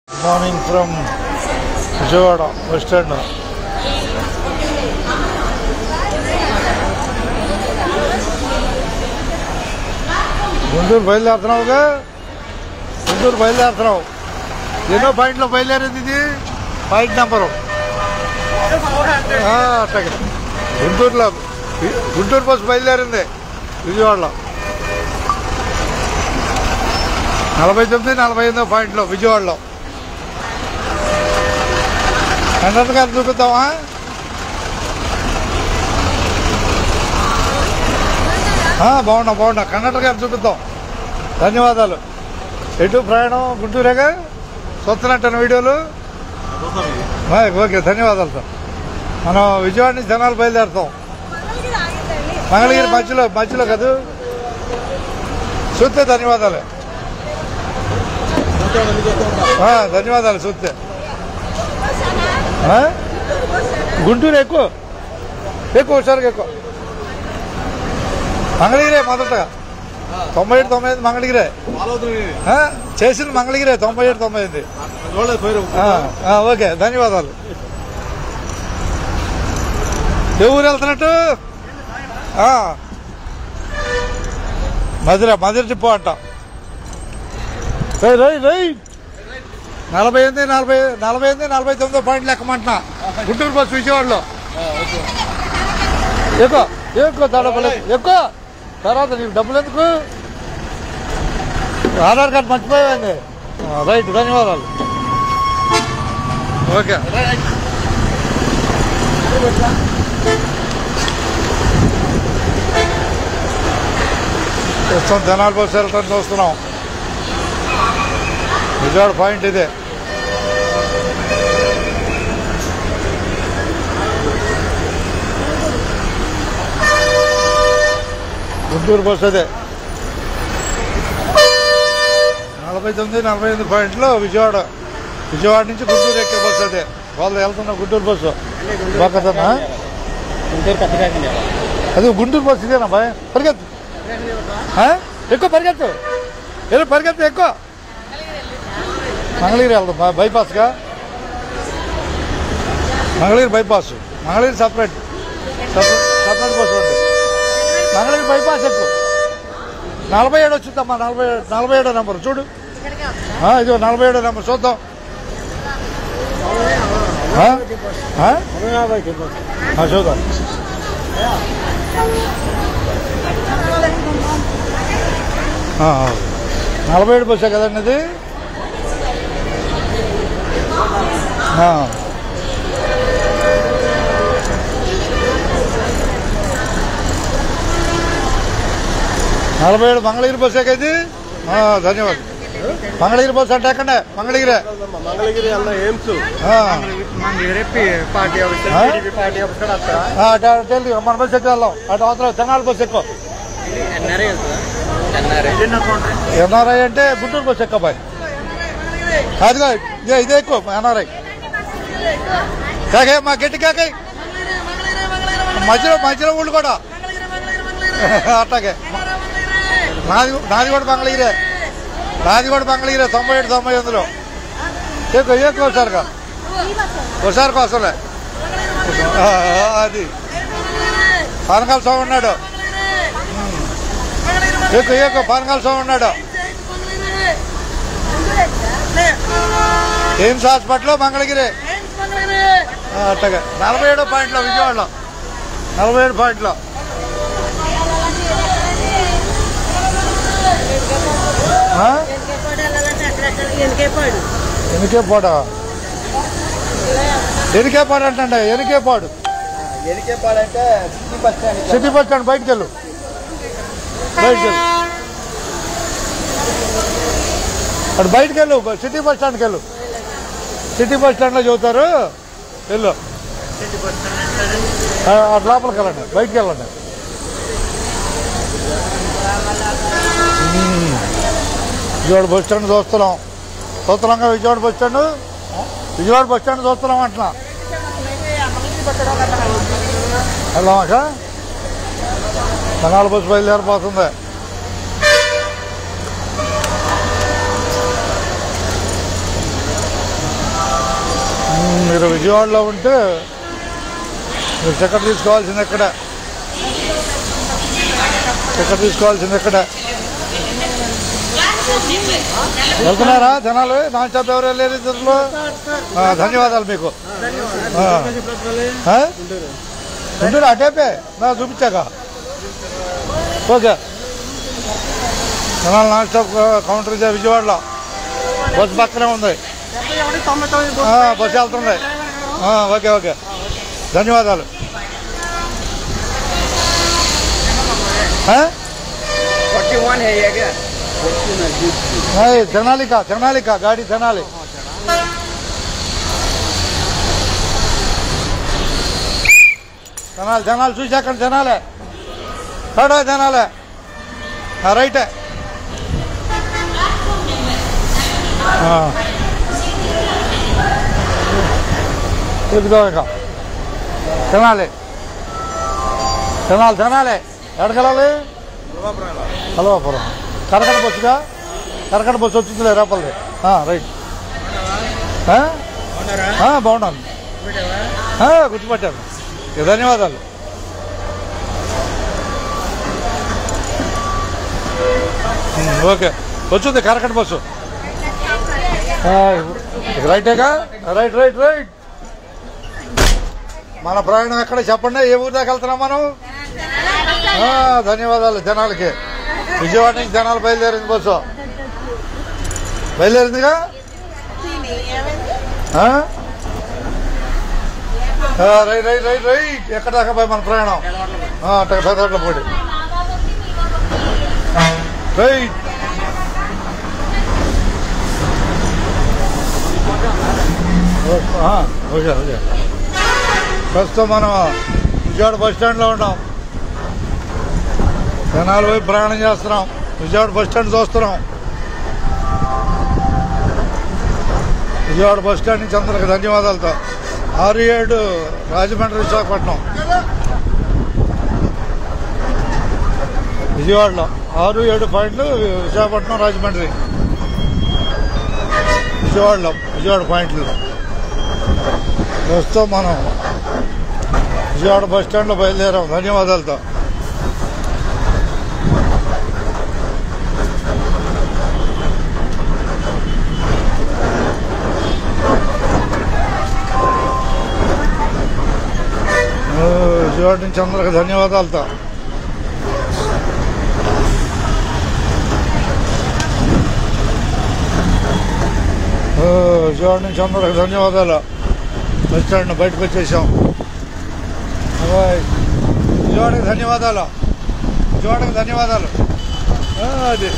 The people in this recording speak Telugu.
Morning from Vijayawada bus stand. Guntur బయలుదేరుతున్నావుగా? గుంటూరు బయలుదేరుతున్నావు. ఎన్నో పాయింట్లో బయలుదేరింది ఇది? పాయింట్ నెంబరు అట్లాగే గుంటూరులో గుంటూరు బస్సు బయలుదేరింది విజయవాడలో 49, 48 పాయింట్లో విజయవాడలో. కండక్టర్ గారు చూపిద్దామా? బాగున్నా కండక్టర్ గారు చూపిద్దాం. ధన్యవాదాలు. ఎటు ప్రయాణం? గుంటూరేగా చూస్తున్నట్టు వీడియోలు. ఓకే, ధన్యవాదాలు సార్. మనం విజయవాడ నుంచి జనాలు బయలుదేరుతాం. మంగళగిరి మధ్యలో కదా చూస్తే. ధన్యవాదాలు చూస్తే. గుంటూరు ఎక్కువ హుషారుగా ఎక్కువ. మంగళగిరే మొదట 97, 95 మంగళగిరే చేసింది. మంగళగిరే 97, 98. ఓకే, ధన్యవాదాలు. ఏ ఊరు వెళ్తున్నట్టు? మధుర టిప్పు అంట. 48, 49 పాయింట్లు ఎక్కమంటున్నా గుంటూరు బస్సు విజయవాడలో. ఎక్కువ ఎక్కువ తర్వాత నీకు డబ్బులు ఎందుకు? ఆధార్ కార్డు మర్చిపోయావండి. రైట్, ధన్యవాదాలు. ఓకే, చూస్తాం. జనాల బస్సు వెళ్తాం చూస్తున్నాం. విజయవాడ పాయింట్ ఇదే. గుంటూరు బస్సు అదే 49, 48 పాయింట్లో విజయవాడ నుంచి గుంటూరు ఎక్కే బస్సు అదే. వాళ్ళు వెళ్తున్న గుంటూరు బస్సు బాకన్నా. అది గుంటూరు బస్సు ఇదేనా బాయ్? పరిగెత్తు ఎక్కువ, పరిగెత్తు ఎక్కువ. మంగళగిరి వెళ్దాం బైపాస్గా. Mangalagiri bypass, Mangalagiri separate bus ఉంది. మంగళగిరి బైపాస్ ఎక్కువ. 47 వచ్చిందమ్మా. 47 నెంబర్ చూడు. ఇదిగో 47 నెంబర్ చూద్దాం. చూద్దాం. ఆ, 47 బస్సే కదండి ఇది. నలభై మంగళగిరి బస్సే కదా. ధన్యవాదాలు. మంగళగిరి బస్సు అంటే ఎక్కడ? మంగళగిరి మన బస్సు ఎక్కువ వెళ్దాం. అటు అవసరం తెనాలి బస్సు ఎక్కువ. ఎన్ఆర్ఐ అంటే గుంటూరు బస్సు ఎక్కువ బాయ్. అదిగా ఇదే ఎక్కువ ఎన్ఆర్ఐ. కాకాయ మా గట్టి కాకాయ మధ్యలో ఊళ్ళు కూడా అట్లాగే. నాది కూడా మంగళగిరే. 97, 98లో ఎక్కువ ఒకసారి కోసంలే. అది పానకాల స్వామి ఉన్నాడు. ఎక్కువ పానకాల స్వామి ఉన్నాడు. ఎయిమ్స్ హాస్పిటల్ మంగళగిరి అట్టగా 47 పాయింట్లో విజయవాడలో 47 పాయింట్లో. ఎనికేపాడు అంటే ఎనికేపాడు అంటే సిటీ బస్ స్టాండ్. బయటికి వెళ్ళు. అటు బయటికి వెళ్ళు. సిటీ బస్ స్టాండ్కి వెళ్ళు. సిటీ బస్ స్టాండ్లో చదువుతారు. వెళ్ళు. అటు లోపలికి వెళ్ళండి. బయటికి వెళ్ళండి. విజయవాడ బస్ స్టాండ్ చూస్తున్నాంగా. విజయవాడ బస్ స్టాండ్ చూస్తున్నాం అంటున్నా. వెళ్దామాక తెనాలి బస్సు బయలుదేరిపోతుంది. మీరు విజయవాడలో ఉంటే మీరు టికెట్ తీసుకోవాల్సింది ఎక్కడ? టికెట్ తీసుకోవాల్సింది ఎక్కడ? వెళ్తున్నారా జనాలు? నాన్ స్టాప్ ఎవరు వెళ్ళారు ఇద్దరులో? ధన్యవాదాలు మీకు. గుంటూరు అటేపే నా చూపించాక. ఓకే, జనాలు నాన్ స్టాప్ కౌంటర్ ఇదే విజయవాడలో. బస్సు పక్కనే ఉంది, బస్సు వెళ్తుంది. ఓకే ఓకే, ధన్యవాదాలు. తెనాలి గాడి తెనాలి. తెనాలి చూసాక తెనాలే తెనాలే రైటే. ఎక్కుదాం ఇక. తెనాలి ఎక్కడికెళ్ళాలి? హల్వాపురం. కరకట బస్సుగా? కరకట బస్సు వచ్చిందిలే రేపల్ది. రైట్. బాగున్నాను, గుర్తుపట్టాను. ధన్యవాదాలు. ఓకే, వచ్చింది కరకట బస్సు. రైటేగా? Right right right. మన ప్రయాణం ఎక్కడ చెప్పండి? ఏ ఊరి దాకా వెళ్తున్నాం మనం? ధన్యవాదాలు జనాలకి. విజయవాడ నుంచి జనాలు బయలుదేరింది బస్సు. బయలుదేరిందిగా? Right right right right. ఎక్కడ దాకా పోయి మన ప్రయాణం? పెద్దట్ల పోటీ. రైట్. Okay okay. ప్రస్తుతం మనం విజయవాడ బస్ స్టాండ్లో ఉన్నాం. జనాల వైపు ప్రయాణం చేస్తున్నాం. విజయవాడ బస్ స్టాండ్ చూస్తున్నాం. విజయవాడ బస్ స్టాండ్ నుంచి అందరికి ధన్యవాదాలతో 6-7 రాజమండ్రి విశాఖపట్నం. విజయవాడలో 6-7 పాయింట్లు, విశాఖపట్నం రాజమండ్రి. విజయవాడ పాయింట్లు. ప్రస్తుతం మనం విజయవాడ బస్ స్టాండ్లో బయలుదేరాం. ధన్యవాదాలతో. విజయవాడ నుంచి అందరికి ధన్యవాదాలతో. విజయవాడ నుంచి అందరికి ధన్యవాదాలు. బస్ స్టాండ్ బయటకు వచ్చేసాం. విజయవాడకి ధన్యవాదాలు. అది